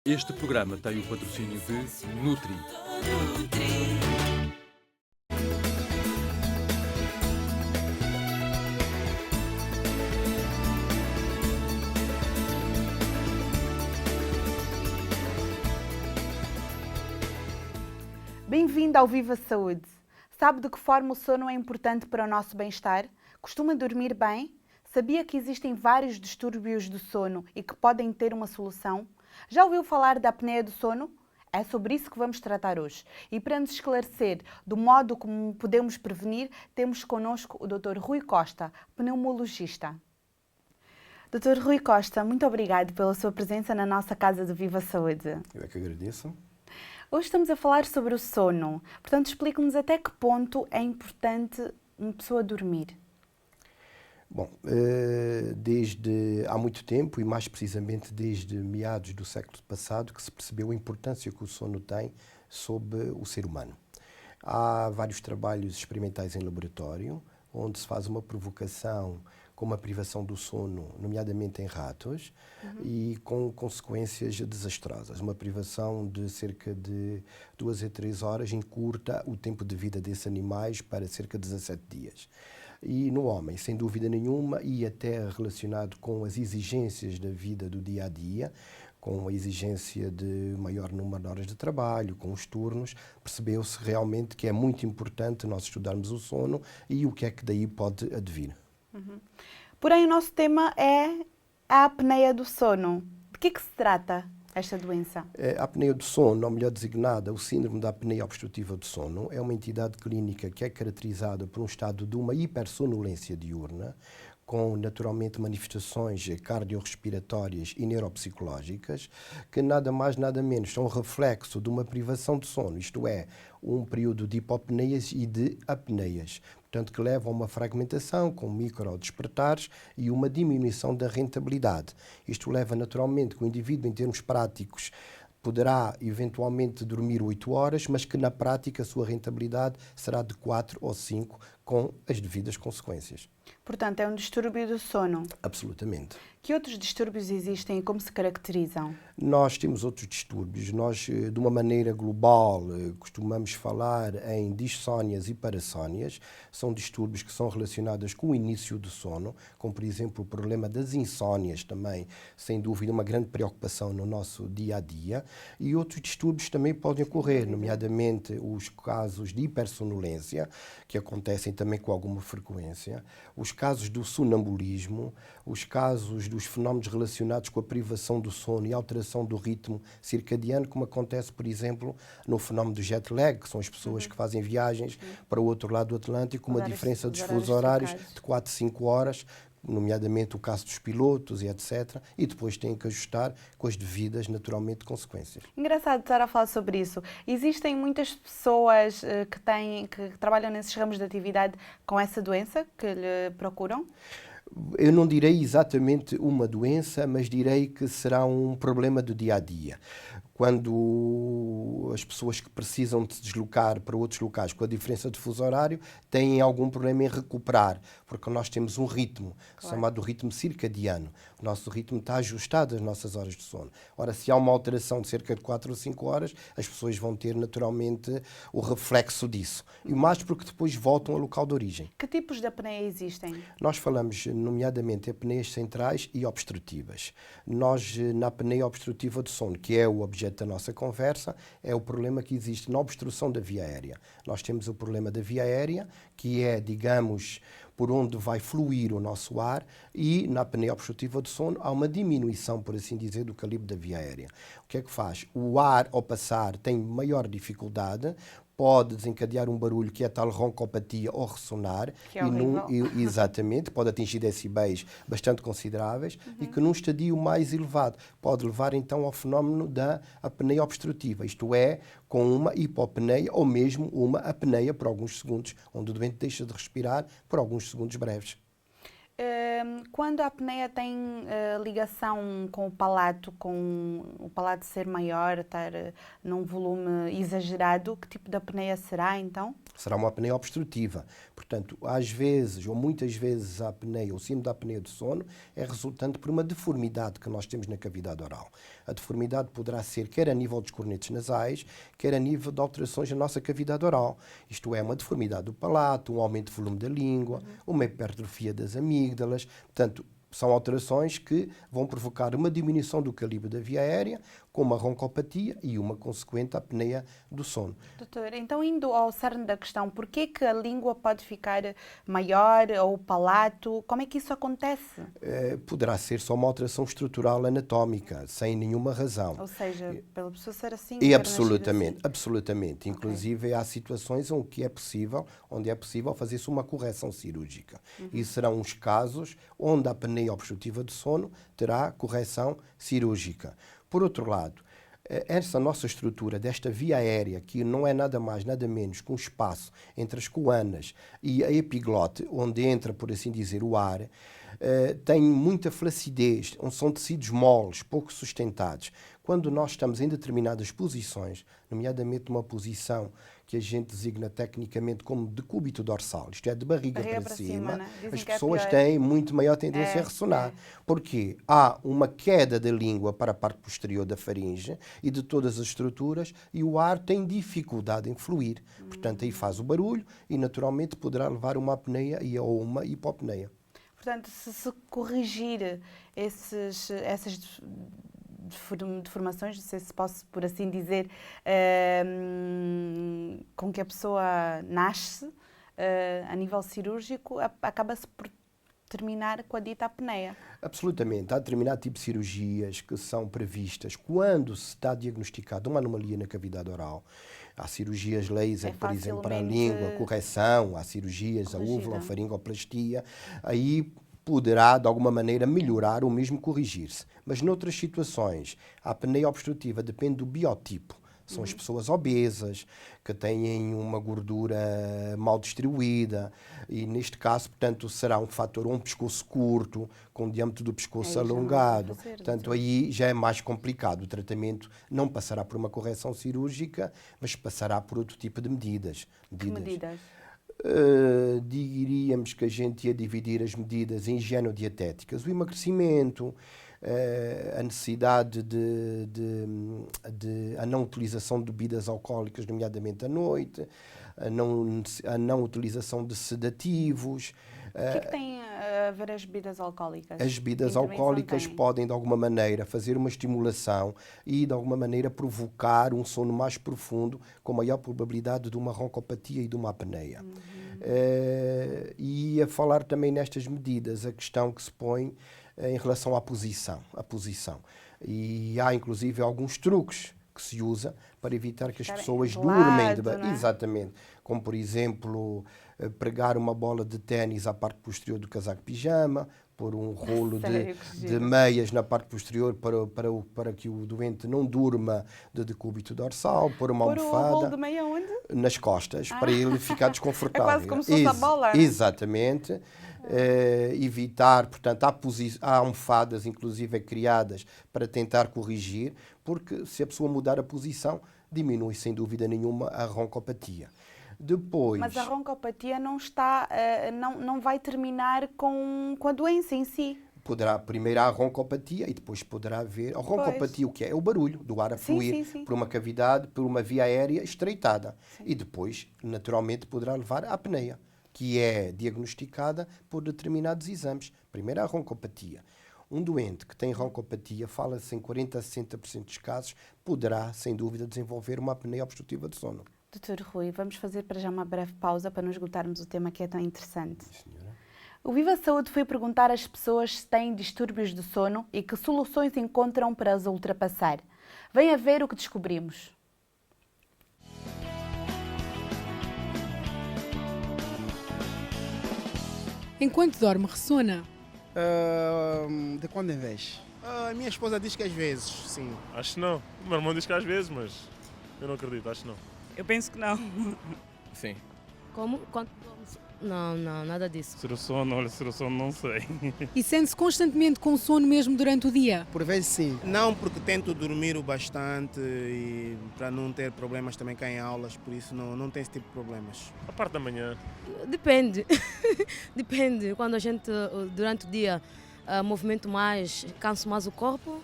Este programa tem o patrocínio de Nutri. Bem-vindo ao Viva Saúde! Sabe de que forma o sono é importante para o nosso bem-estar? Costuma dormir bem? Sabia que existem vários distúrbios do sono e que podem ter uma solução? Já ouviu falar da apneia do sono? É sobre isso que vamos tratar hoje. E para nos esclarecer do modo como podemos prevenir, temos connosco o Dr. Rui Costa, pneumologista. Dr. Rui Costa, muito obrigado pela sua presença na nossa Casa do Viva Saúde. Eu é que agradeço. Hoje estamos a falar sobre o sono. Portanto, explique-nos até que ponto é importante uma pessoa dormir. Bom, desde há muito tempo, e mais precisamente desde meados do século passado, que se percebeu a importância que o sono tem sobre o ser humano. Há vários trabalhos experimentais em laboratório, onde se faz uma provocação com uma privação do sono, nomeadamente em ratos, e com consequências desastrosas. Uma privação de cerca de 2 a 3 horas encurta o tempo de vida desses animais para cerca de 17 dias. E no homem, sem dúvida nenhuma, e até relacionado com as exigências da vida do dia a dia, com a exigência de maior número de horas de trabalho, com os turnos, percebeu-se realmente que é muito importante nós estudarmos o sono e o que é que daí pode advir. Porém, o nosso tema é a apneia do sono. De que se trata esta doença? A apneia do sono, ou melhor designada, o síndrome da apneia obstrutiva do sono, é uma entidade clínica que é caracterizada por um estado de uma hipersonolência diurna, com naturalmente manifestações cardiorrespiratórias e neuropsicológicas, que nada mais nada menos são reflexo de uma privação de sono, isto é, um período de hipopneias e de apneias, portanto que levam a uma fragmentação com microdespertares e uma diminuição da rentabilidade. Isto leva naturalmente que o indivíduo, em termos práticos, poderá eventualmente dormir 8 horas, mas que na prática a sua rentabilidade será de 4 ou 5, com as devidas consequências. Portanto, é um distúrbio do sono. Absolutamente. Que outros distúrbios existem e como se caracterizam? Nós temos outros distúrbios. Nós, de uma maneira global, costumamos falar em dissónias e parassónias. São distúrbios que são relacionados com o início do sono, como, por exemplo, o problema das insónias também, sem dúvida, uma grande preocupação no nosso dia-a-dia. E outros distúrbios também podem ocorrer, nomeadamente os casos de hipersonolência, que acontecem também com alguma frequência, os casos do sonambulismo, os casos dos fenómenos relacionados com a privação do sono e alteração do ritmo circadiano, como acontece, por exemplo, no fenómeno do jet lag, que são as pessoas que fazem viagens para o outro lado do Atlântico, com uma diferença de fusos horários de 4, 5 horas, nomeadamente o caso dos pilotos e etc. E depois têm que ajustar com as devidas, naturalmente, consequências. Engraçado estar a falar sobre isso. Existem muitas pessoas que trabalham nesses ramos de atividade com essa doença, que lhe procuram? Eu não direi exatamente uma doença, mas direi que será um problema do dia a dia. Quando as pessoas que precisam de se deslocar para outros locais com a diferença de fuso horário têm algum problema em recuperar, porque nós temos um ritmo, chamado ritmo circadiano. O nosso ritmo está ajustado às nossas horas de sono. Ora, se há uma alteração de cerca de 4 ou 5 horas, as pessoas vão ter naturalmente o reflexo disso. E mais porque depois voltam ao local de origem. Que tipos de apneia existem? Nós falamos, nomeadamente, apneias centrais e obstrutivas. Nós, na apneia obstrutiva do sono, que é o objeto da nossa conversa, é o problema que existe na obstrução da via aérea. Nós temos o problema da via aérea, que é, digamos, por onde vai fluir o nosso ar, e na apneia obstrutiva do sono há uma diminuição, por assim dizer, do calibre da via aérea. O que é que faz? O ar, ao passar, tem maior dificuldade, pode desencadear um barulho que é a tal roncopatia ou ressonar. Que é horrível. Exatamente, pode atingir decibéis bastante consideráveis e que num estadio mais elevado pode levar então ao fenómeno da apneia obstrutiva, isto é, com uma hipopneia ou mesmo uma apneia por alguns segundos, onde o doente deixa de respirar por alguns segundos breves. Quando a apneia tem ligação com o palato ser maior, estar num volume exagerado, que tipo de apneia será então? será uma apneia obstrutiva. Portanto, às vezes, ou muitas vezes, a apneia, o síndrome da apneia do sono, é resultante por uma deformidade que nós temos na cavidade oral. A deformidade poderá ser quer a nível dos cornetos nasais, quer a nível de alterações na nossa cavidade oral. Isto é, uma deformidade do palato, um aumento de volume da língua, uma hipertrofia das amígdalas. Portanto, são alterações que vão provocar uma diminuição do calibre da via aérea, com uma roncopatia e uma consequente apneia do sono. Doutor, então indo ao cerne da questão, por que a língua pode ficar maior ou o palato? Como é que isso acontece? Poderá ser só uma alteração estrutural anatómica, sem nenhuma razão. Ou seja, pela pessoa ser assim... E ter absolutamente, nascido assim. absolutamente. Inclusive há situações onde é possível fazer-se uma correção cirúrgica. E serão os casos onde a apneia obstrutiva do sono terá correção cirúrgica. Por outro lado, essa nossa estrutura desta via aérea, que não é nada mais, nada menos que um espaço entre as coanas e a epiglote, onde entra, por assim dizer, o ar, tem muita flacidez, são tecidos moles, pouco sustentados. Quando nós estamos em determinadas posições, nomeadamente numa posição que a gente designa tecnicamente como decúbito dorsal, isto é, de barriga para cima, né? as Que é pessoas pior. têm muito maior tendência a ressonar. Porque há uma queda da língua para a parte posterior da faringe e de todas as estruturas e o ar tem dificuldade em fluir. Portanto, aí faz o barulho e naturalmente poderá levar a uma apneia ou uma hipopneia. Portanto, se corrigir essas deformações, não sei se posso por assim dizer, com que a pessoa nasce a nível cirúrgico, acaba-se por terminar com a dita apneia. Absolutamente. Há determinado tipo de cirurgias que são previstas quando se está diagnosticada uma anomalia na cavidade oral. Há cirurgias laser, por exemplo, para a língua, correção, há cirurgias, a uvulofaringoplastia. Aí poderá, de alguma maneira, melhorar ou mesmo corrigir-se. Mas, noutras situações, a apneia obstrutiva depende do biotipo. São as pessoas obesas, que têm uma gordura mal distribuída e, neste caso, portanto, será um fator, um pescoço curto, com o diâmetro do pescoço alongado. Portanto, aí já é mais complicado. O tratamento não passará por uma correção cirúrgica, mas passará por outro tipo de medidas. Que medidas? Diríamos que a gente ia dividir as medidas em higienodietéticas. O emagrecimento, a necessidade a não utilização de bebidas alcoólicas, nomeadamente à noite, a não utilização de sedativos. O que tem a ver as bebidas alcoólicas? As bebidas alcoólicas podem, de alguma maneira, fazer uma estimulação e, de alguma maneira, provocar um sono mais profundo, com maior probabilidade de uma roncopatia e de uma apneia. E a falar também nestas medidas, a questão que se põe em relação à posição. E há, inclusive, alguns truques que se usa para evitar que as pessoas durmem. Exatamente. Como, por exemplo, pregar uma bola de ténis à parte posterior do casaco pijama, pôr um rolo de meias na parte posterior para que o doente não durma de decúbito dorsal, pôr uma almofada. Pôr o rolo de meia onde? Nas costas, para ele ficar desconfortável. É quase como se fosse a bola. Exatamente. Evitar, portanto, há almofadas, inclusive, criadas para tentar corrigir, porque se a pessoa mudar a posição, diminui, sem dúvida nenhuma, a roncopatia. Depois... Mas a roncopatia não vai terminar com a doença em si. Primeiro há a roncopatia e depois poderá haver... A roncopatia, o que é? É o barulho do ar a fluir por uma cavidade, por uma via aérea estreitada. E depois, naturalmente, poderá levar à apneia, que é diagnosticada por determinados exames. Primeiro a roncopatia. Um doente que tem roncopatia, fala-se em 40% a 60% dos casos, poderá, sem dúvida, desenvolver uma apneia obstrutiva de sono. Doutor Rui, vamos fazer para já uma breve pausa para não esgotarmos o tema que é tão interessante. Senhora. O Viva Saúde foi perguntar às pessoas se têm distúrbios do sono e que soluções encontram para as ultrapassar. Venha ver o que descobrimos. Enquanto dorme, ressona. De quando em vez? Minha esposa diz que às vezes, sim. Acho que não. O meu irmão diz que às vezes, mas eu não acredito, acho que não. Eu penso que não. Sim. Como? Quando Não, nada disso. Ser o sono, olha, ser o sono não sei. E sente-se constantemente com sono mesmo durante o dia? Por vezes sim. Não, porque tento dormir o bastante e para não ter problemas também cá em aulas, por isso não tem esse tipo de problemas. A parte da manhã. Depende. Depende. Quando a gente, durante o dia, movimenta mais, cansa mais o corpo,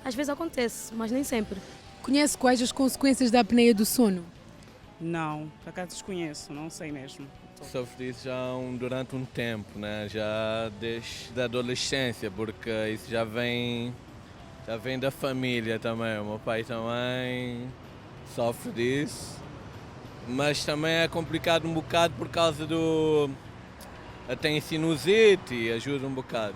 às vezes acontece, mas nem sempre. Conhece quais as consequências da apneia do sono? Não, por acaso desconheço, não sei mesmo. Sofro disso durante um tempo, né? Já desde a adolescência, porque isso já vem da família também. O meu pai também sofre disso, mas também é complicado um bocado por causa tem sinusite e ajuda um bocado.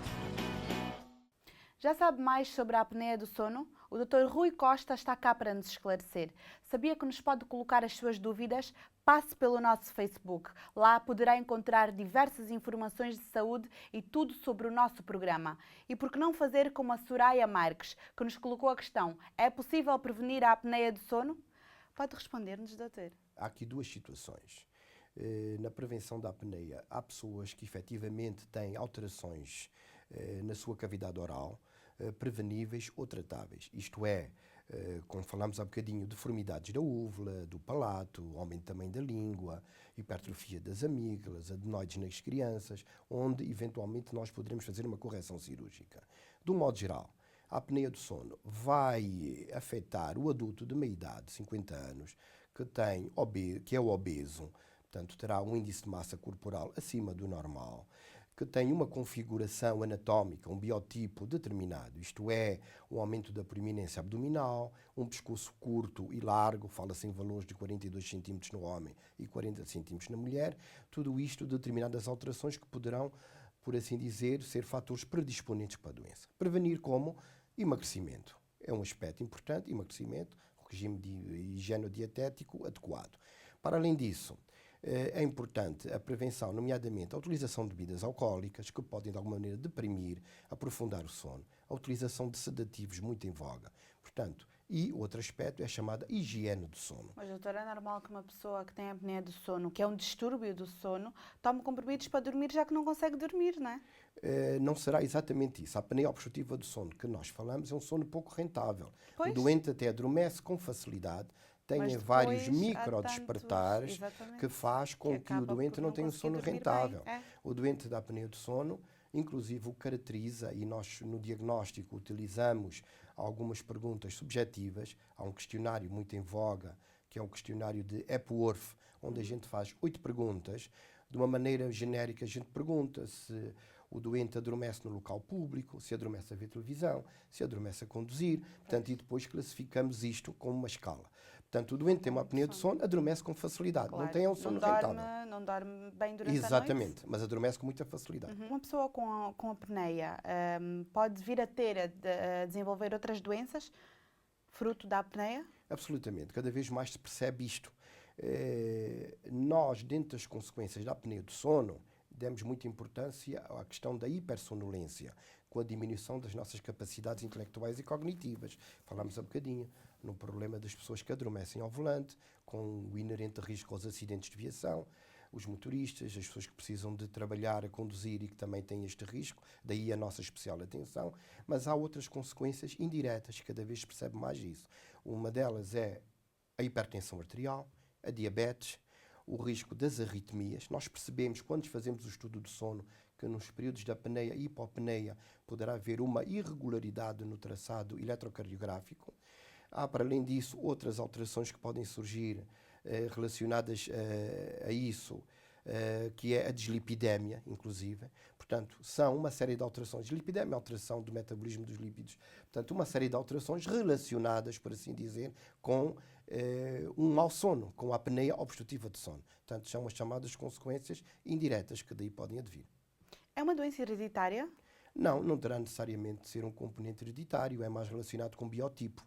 Já sabe mais sobre a apneia do sono? O Dr. Rui Costa está cá para nos esclarecer. Sabia que nos pode colocar as suas dúvidas? Passe pelo nosso Facebook. Lá poderá encontrar diversas informações de saúde e tudo sobre o nosso programa. E por que não fazer como a Soraya Marques, que nos colocou a questão: é possível prevenir a apneia do sono? Pode responder-nos, doutor. Há aqui duas situações. Na prevenção da apneia, há pessoas que efetivamente têm alterações na sua cavidade oral, preveníveis ou tratáveis. Isto é, como falámos há bocadinho, deformidades da úvula, do palato, aumento também da língua, hipertrofia das amígdalas, adenoides nas crianças, onde eventualmente nós poderemos fazer uma correção cirúrgica. De um modo geral, a apneia do sono vai afetar o adulto de meia idade, 50 anos, que é o obeso, portanto terá um índice de massa corporal acima do normal, que tem uma configuração anatómica, um biotipo determinado, isto é, um aumento da proeminência abdominal, um pescoço curto e largo, fala-se em valores de 42 cm no homem e 40 cm na mulher, tudo isto determinadas alterações que poderão, por assim dizer, ser fatores predisponentes para a doença. Prevenir como? Emagrecimento. É um aspecto importante, emagrecimento, regime de higieno-dietético adequado. Para além disso, é importante a prevenção, nomeadamente a utilização de bebidas alcoólicas, que podem de alguma maneira deprimir, aprofundar o sono, a utilização de sedativos muito em voga. Portanto, e outro aspecto é a chamada higiene do sono. Mas, doutora, é normal que uma pessoa que tem apneia do sono, que é um distúrbio do sono, tome comprimidos para dormir, já que não consegue dormir, não é? Não será exatamente isso. A apneia obstrutiva do sono que nós falamos é um sono pouco rentável. Pois. O doente até adormece com facilidade, tem Mas depois vários há microdespertares exatamente, que faz com que o acaba doente por não tenha um conseguir sono dormir rentável. bem. É. O doente da apneia do sono, inclusive, o caracteriza, e nós no diagnóstico utilizamos algumas perguntas subjetivas. Há um questionário muito em voga, que é um questionário de Epworth, onde a gente faz 8 perguntas. De uma maneira genérica, a gente pergunta se o doente adormece no local público, se adormece a ver televisão, se adormece a conduzir, portanto, e depois classificamos isto como uma escala. Portanto, o doente tem uma apneia de sono, adormece com facilidade, Claro. não tem um sono rentável. Não dorme bem durante a noite. Exatamente, mas adormece com muita facilidade. Uma pessoa com apneia pode vir a desenvolver outras doenças fruto da apneia? Absolutamente, cada vez mais se percebe isto. Nós, dentro das consequências da apneia do sono, demos muita importância à questão da hipersonolência, com a diminuição das nossas capacidades intelectuais e cognitivas. Falámos há bocadinho no problema das pessoas que adormecem ao volante, com o inerente risco aos acidentes de viação, os motoristas, as pessoas que precisam de trabalhar a conduzir e que também têm este risco, daí a nossa especial atenção, mas há outras consequências indiretas, cada vez se percebe mais isso. Uma delas é a hipertensão arterial, a diabetes, o risco das arritmias. Nós percebemos, quando fazemos o estudo do sono, que nos períodos da apneia e hipopneia poderá haver uma irregularidade no traçado eletrocardiográfico. Há, para além disso, outras alterações que podem surgir relacionadas a isso, que é a dislipidemia, inclusive. Portanto, são uma série de alterações. Dislipidemia, alteração do metabolismo dos lípidos. Portanto, uma série de alterações relacionadas, por assim dizer, com um mau sono, com a apneia obstrutiva de sono. Portanto, são as chamadas consequências indiretas que daí podem advir. É uma doença hereditária? Não terá necessariamente de ser um componente hereditário, é mais relacionado com biotipo.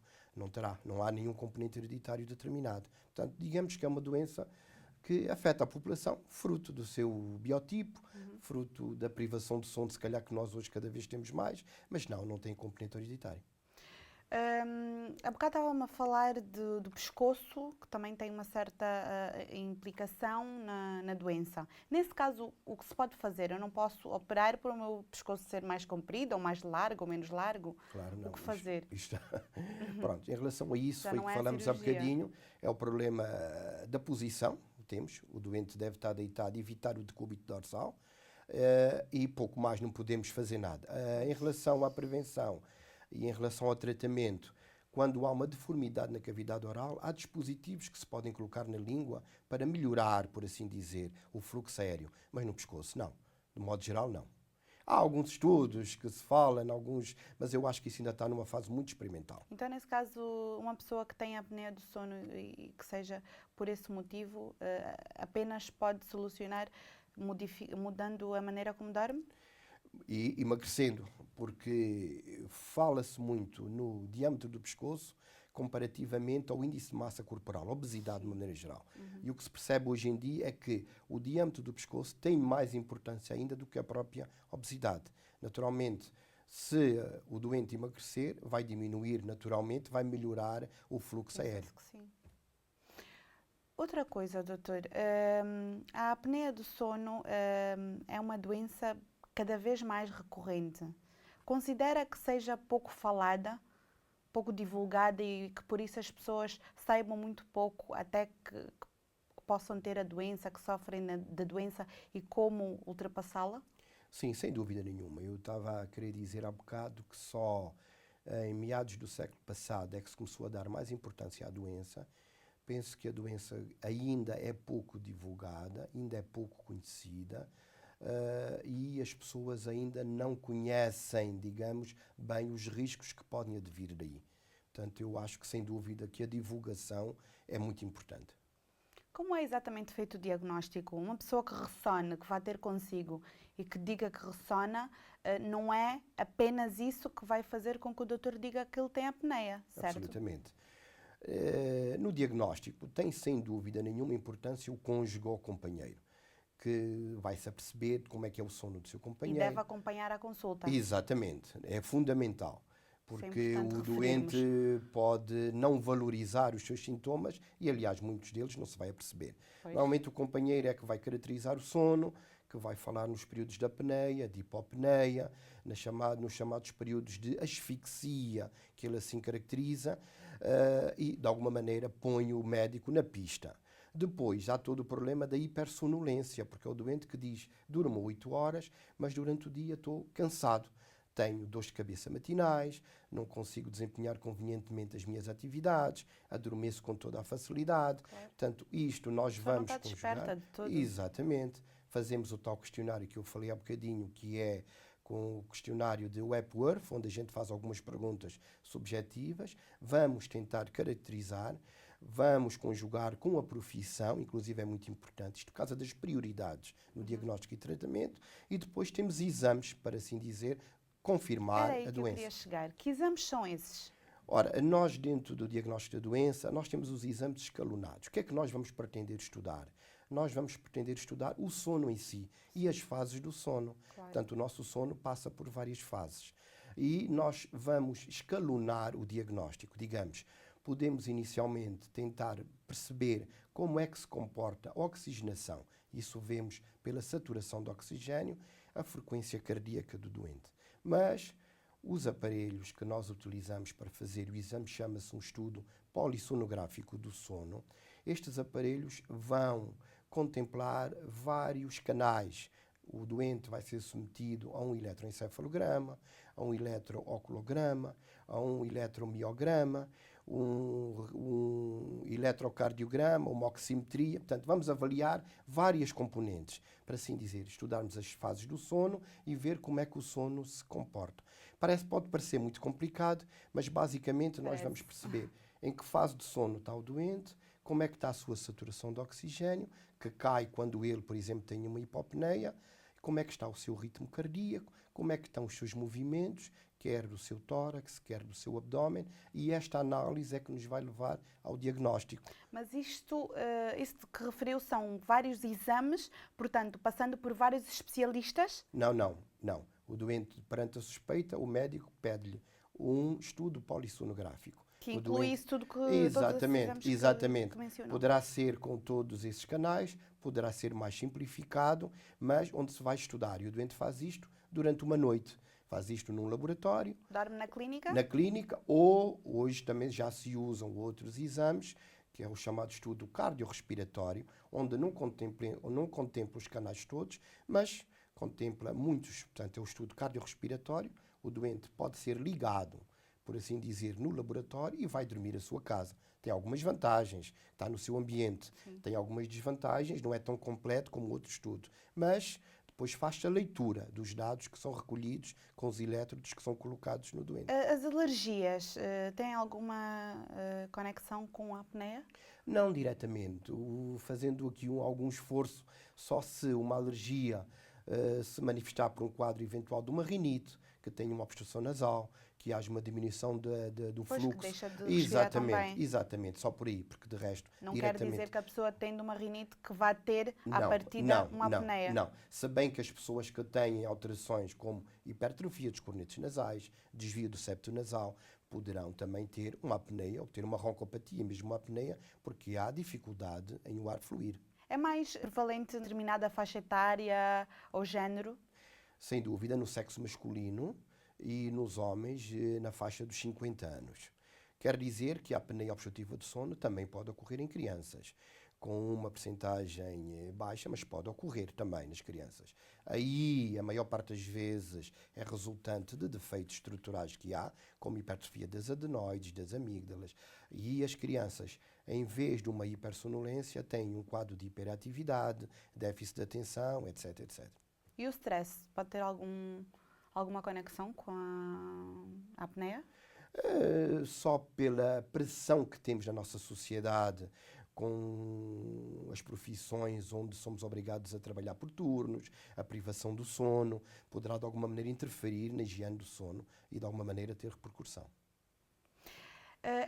Não há nenhum componente hereditário determinado. Portanto, digamos que é uma doença que afeta a população, fruto do seu biotipo, fruto da privação de sono, se calhar que nós hoje cada vez temos mais, mas não tem componente hereditário. Há bocado estava-me a falar do pescoço, que também tem uma certa implicação na doença. Nesse caso, o que se pode fazer? Eu não posso operar para o meu pescoço ser mais comprido, ou mais largo, ou menos largo? Claro, não. O que fazer? Pronto, em relação a isso, Já foi não que é a falamos há cirurgia. bocadinho, é o problema da posição. Temos, o doente deve estar deitado, evitar o decúbito dorsal, e pouco mais, não podemos fazer nada. Em relação à prevenção e em relação ao tratamento, quando há uma deformidade na cavidade oral, há dispositivos que se podem colocar na língua para melhorar, por assim dizer, o fluxo aéreo, mas no pescoço não, de modo geral não. Há alguns estudos que se falam, mas eu acho que isso ainda está numa fase muito experimental. Então, nesse caso, uma pessoa que tem apneia do sono e que seja por esse motivo, apenas pode solucionar mudando a maneira como dorme? E emagrecendo, porque fala-se muito no diâmetro do pescoço comparativamente ao índice de massa corporal, obesidade de maneira geral. E o que se percebe hoje em dia é que o diâmetro do pescoço tem mais importância ainda do que a própria obesidade. Naturalmente, se o doente emagrecer, vai diminuir naturalmente, vai melhorar o fluxo aéreo. Que sim. Outra coisa, doutor, a apneia do sono é uma doença cada vez mais recorrente. Considera que seja pouco falada, pouco divulgada e que por isso as pessoas saibam muito pouco até que possam ter a doença, que sofrem da doença e como ultrapassá-la? Sim, sem dúvida nenhuma. Eu estava a querer dizer há bocado que só em meados do século passado é que se começou a dar mais importância à doença. Penso que a doença ainda é pouco divulgada, ainda é pouco conhecida, e as pessoas ainda não conhecem, digamos, bem os riscos que podem advir daí. Portanto, eu acho que sem dúvida que a divulgação é muito importante. Como é exatamente feito o diagnóstico? Uma pessoa que ressona, que vai ter consigo e que diga que ressona, não é apenas isso que vai fazer com que o doutor diga que ele tem apneia, certo? Absolutamente. No diagnóstico tem sem dúvida nenhuma importância o cônjuge ou companheiro, que vai-se aperceber como é que é o sono do seu E companheiro. deve acompanhar a consulta. Exatamente, é fundamental, porque importante o doente pode não valorizar os seus sintomas e, aliás, muitos deles não se vai aperceber. Pois. Normalmente o companheiro é que vai caracterizar o sono, que vai falar nos períodos de apneia, de hipopneia, nos chamados períodos de asfixia, que ele assim caracteriza, e, de alguma maneira, põe o médico na pista. Depois, há todo o problema da hipersonolência, porque é o doente que diz, durmo 8 horas, mas durante o dia estou cansado. Tenho dores de cabeça matinais, não consigo desempenhar convenientemente as minhas atividades, adormeço com toda a facilidade. Claro. Portanto, isto nós Só vamos não está desperta de todo. Exatamente. Fazemos o tal questionário que eu falei há bocadinho, que é com o questionário de Epworth, onde a gente faz algumas perguntas subjetivas. Vamos tentar caracterizar, vamos conjugar com a profissão, inclusive é muito importante, isto por causa das prioridades no diagnóstico e tratamento, e depois temos exames, para assim dizer, confirmar Era aí a que eu doença. queria chegar. Que exames são esses? Ora, nós dentro do diagnóstico da doença, nós temos os exames escalonados. O que é que nós vamos pretender estudar? Nós vamos pretender estudar o sono em si e as fases do sono. Claro. Portanto, o nosso sono passa por várias fases. E nós vamos escalonar o diagnóstico, digamos. Podemos inicialmente tentar perceber como é que se comporta a oxigenação. Isso vemos pela saturação de oxigênio, a frequência cardíaca do doente. Mas os aparelhos que nós utilizamos para fazer o exame chama-se um estudo polissonográfico do sono. Estes aparelhos vão contemplar vários canais. O doente vai ser submetido a um eletroencefalograma, a um eletrooculograma, a um eletromiograma, um eletrocardiograma, uma oximetria. Portanto, vamos avaliar várias componentes, para assim dizer, estudarmos as fases do sono e ver como é que o sono se comporta. Pode parecer muito complicado, mas basicamente nós vamos perceber em que fase de sono está o doente, como é que está a sua saturação de oxigênio, que cai quando ele, por exemplo, tem uma hipopneia, como é que está o seu ritmo cardíaco, como é que estão os seus movimentos, quer do seu tórax, quer do seu abdômen, e esta análise é que nos vai levar ao diagnóstico. Mas isto que referiu são vários exames, portanto, passando por vários especialistas? Não. O doente, perante a suspeita, o médico pede-lhe um estudo polissonográfico. Que O inclui doente- isso tudo que todos esses exames Exatamente. que mencionou. Poderá ser com todos esses canais, poderá ser mais simplificado, mas onde se vai estudar. E o doente faz isto durante uma noite. Faz isto num laboratório, Dorme na clínica? na clínica, ou hoje também já se usam outros exames, que é o chamado estudo cardiorrespiratório, onde não contempla os canais todos, mas contempla muitos. Portanto, é o estudo cardiorrespiratório. O doente pode ser ligado, por assim dizer, no laboratório e vai dormir à sua casa. Tem algumas vantagens, está no seu ambiente. Tem algumas desvantagens, não é tão completo como outro estudo. Mas depois faz-se a leitura dos dados que são recolhidos com os elétrodos que são colocados no doente. As alergias têm alguma conexão com a apneia? Não diretamente. Fazendo aqui algum esforço, só se uma alergia se manifestar por um quadro eventual de uma rinite, que tenha uma obstrução nasal, que haja uma diminuição do Pois, fluxo. que deixa de respirar tão bem. Exatamente, só por aí, porque de resto, Não quer diretamente... dizer que a pessoa tendo uma rinite que vá ter, à partida, uma apneia. Não, se bem que as pessoas que têm alterações como hipertrofia dos cornetos nasais, desvio do septo nasal, poderão também ter uma apneia ou ter uma roncopatia, mesmo uma apneia, porque há dificuldade em o ar fluir. É mais prevalente em determinada faixa etária ou género? Sem dúvida, no sexo masculino e nos homens na faixa dos 50 anos. Quer dizer que a apneia obstrutiva do sono também pode ocorrer em crianças, com uma percentagem baixa, mas pode ocorrer também nas crianças. Aí, a maior parte das vezes, é resultante de defeitos estruturais que há, como hipertrofia das adenoides, das amígdalas. E as crianças, em vez de uma hipersonolência, têm um quadro de hiperatividade, déficit de atenção, etc, etc. E o stress pode ter alguma conexão com a apneia? Só pela pressão que temos na nossa sociedade, com as profissões onde somos obrigados a trabalhar por turnos, a privação do sono, poderá de alguma maneira interferir na higiene do sono e de alguma maneira ter repercussão.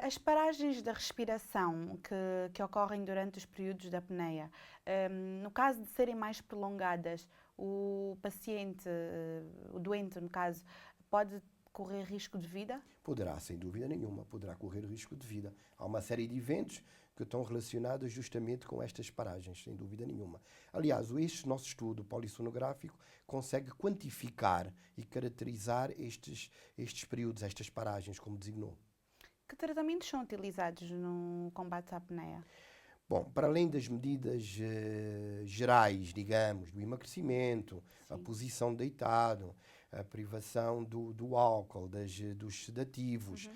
As paragens da respiração que ocorrem durante os períodos da apneia, no caso de serem mais prolongadas, o paciente, o doente, no caso, pode correr risco de vida? Poderá, sem dúvida nenhuma, poderá correr risco de vida. Há uma série de eventos que estão relacionados justamente com estas paragens, sem dúvida nenhuma. Aliás, este nosso estudo polissonográfico consegue quantificar e caracterizar estes períodos, estas paragens, como designou. Que tratamentos são utilizados no combate à apneia? Bom, para além das medidas gerais, digamos, do emagrecimento, a posição deitado, a privação do álcool, dos sedativos,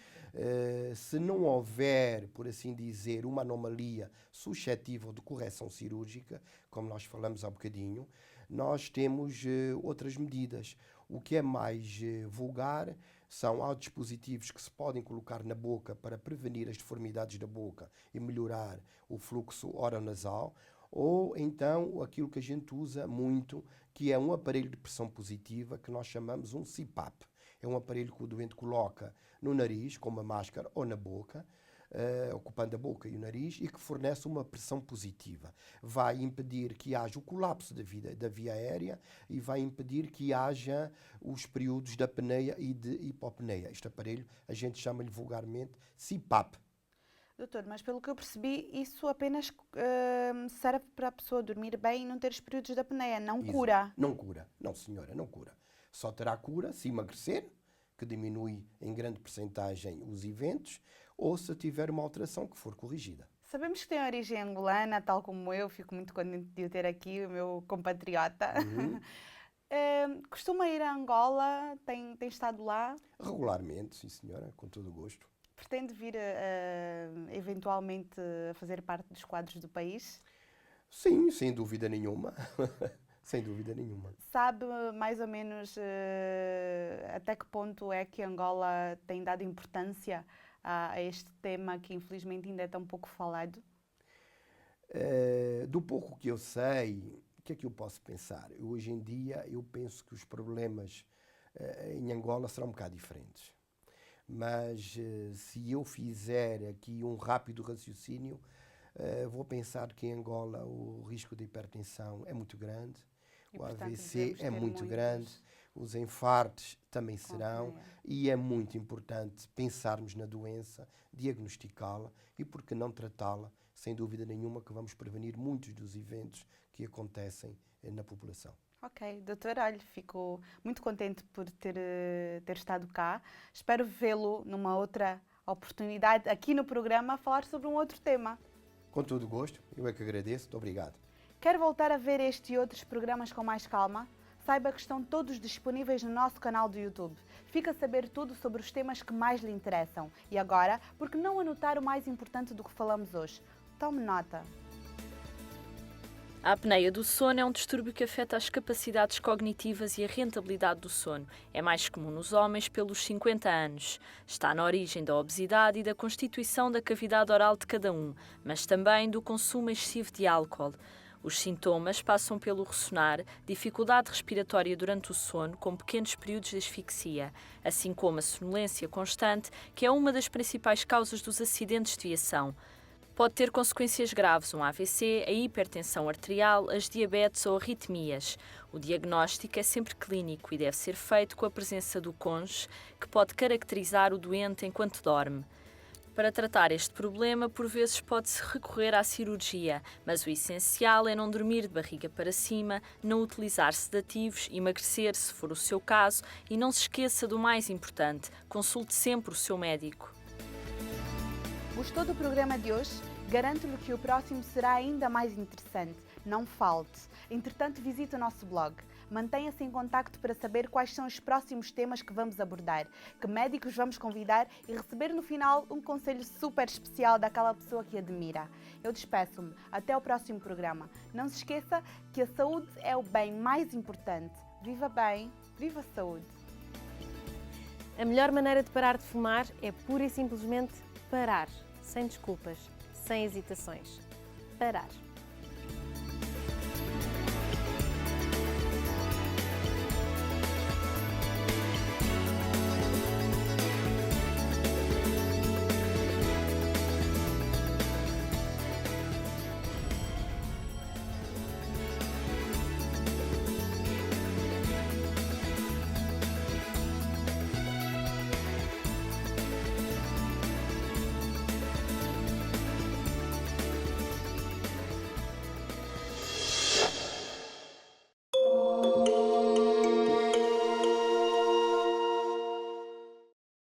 se não houver, por assim dizer, uma anomalia suscetível de correção cirúrgica, como nós falamos há bocadinho, nós temos outras medidas. O que é mais vulgar há dispositivos que se podem colocar na boca para prevenir as deformidades da boca e melhorar o fluxo oronasal, ou então aquilo que a gente usa muito, que é um aparelho de pressão positiva que nós chamamos um CPAP. É um aparelho que o doente coloca no nariz, com uma máscara, ou na boca, ocupando a boca e o nariz, e que fornece uma pressão positiva. Vai impedir que haja o colapso da via aérea e vai impedir que haja os períodos de apneia e de hipopneia. Este aparelho a gente chama-lhe vulgarmente CPAP. Doutor, mas pelo que eu percebi, isso apenas serve para a pessoa dormir bem e não ter os períodos de apneia, não cura. Não cura, não senhora, não cura. Só terá cura se emagrecer, que diminui em grande percentagem os eventos, ou se tiver uma alteração que for corrigida. Sabemos que tem origem angolana, tal como eu, fico muito contente de o ter aqui, o meu compatriota. Costuma ir a Angola, tem estado lá? Regularmente, sim senhora, com todo o gosto. Pretende vir eventualmente a fazer parte dos quadros do país? Sim, sem dúvida nenhuma. Sem dúvida nenhuma. Sabe mais ou menos até que ponto é que Angola tem dado importância a este tema que infelizmente ainda é tão pouco falado? Do pouco que eu sei, o que é que eu posso pensar? Hoje em dia eu penso que os problemas em Angola serão um bocado diferentes. Mas se eu fizer aqui um rápido raciocínio, vou pensar que em Angola o risco de hipertensão é muito grande. O AVC é muito grande, os infartos também serão, Ok. e é muito importante pensarmos na doença, diagnosticá-la e, por que não, tratá-la, sem dúvida nenhuma que vamos prevenir muitos dos eventos que acontecem na população. Ok, doutor, olha, fico muito contente por ter estado cá. Espero vê-lo numa outra oportunidade aqui no programa a falar sobre um outro tema. Com todo o gosto, eu é que agradeço. Muito obrigado. Quer voltar a ver este e outros programas com mais calma? Saiba que estão todos disponíveis no nosso canal do YouTube. Fica a saber tudo sobre os temas que mais lhe interessam. E agora, por que não anotar o mais importante do que falamos hoje? Tome nota. A apneia do sono é um distúrbio que afeta as capacidades cognitivas e a rentabilidade do sono. É mais comum nos homens pelos 50 anos. Está na origem da obesidade e da constituição da cavidade oral de cada um, mas também do consumo excessivo de álcool. Os sintomas passam pelo ressonar, dificuldade respiratória durante o sono, com pequenos períodos de asfixia, assim como a sonolência constante, que é uma das principais causas dos acidentes de viação. Pode ter consequências graves, um AVC, a hipertensão arterial, as diabetes ou arritmias. O diagnóstico é sempre clínico e deve ser feito com a presença do cônjuge, que pode caracterizar o doente enquanto dorme. Para tratar este problema, por vezes pode-se recorrer à cirurgia, mas o essencial é não dormir de barriga para cima, não utilizar sedativos, emagrecer se for o seu caso e não se esqueça do mais importante, consulte sempre o seu médico. Gostou do programa de hoje? Garanto-lhe que o próximo será ainda mais interessante. Não falte. Entretanto, visite o nosso blog. Mantenha-se em contacto para saber quais são os próximos temas que vamos abordar, que médicos vamos convidar e receber no final um conselho super especial daquela pessoa que admira. Eu despeço-me. Até o próximo programa. Não se esqueça que a saúde é o bem mais importante. Viva bem, viva a saúde. A melhor maneira de parar de fumar é pura e simplesmente parar, sem desculpas, sem hesitações. Parar.